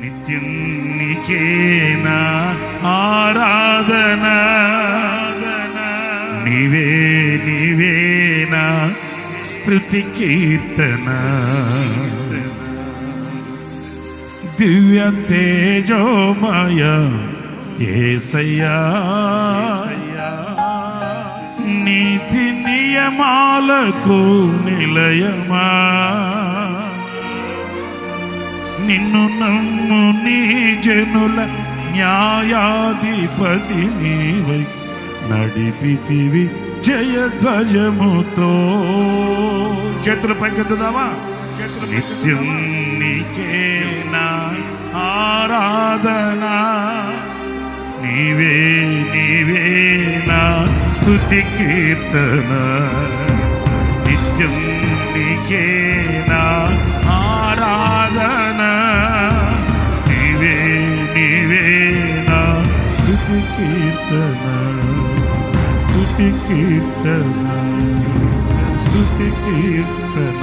నిత్యం నీకేనా ఆరాధన, నీవే నీవేనా స్తుతి కీర్తన. దివ్య తేజోమయ యేసయ్యా, నీతి నియమాలకు నిలయమా, నిన్ను నమ్ము నీ జనుల న్యాయాధిపతి నీవై నడిపితివి జయధ్వజముతో. చేతులు పైకెత్తుదామా? నిత్యం నీకేనా ఆరాధన, నీవే నీవేనా స్తుతి కీర్తన. నిత్యం నీకేనా ఆరాధన, నీవే నీవేనా స్తుతి కీర్తన. స్తుతి కీర్తన, స్తుతి కీర్తన.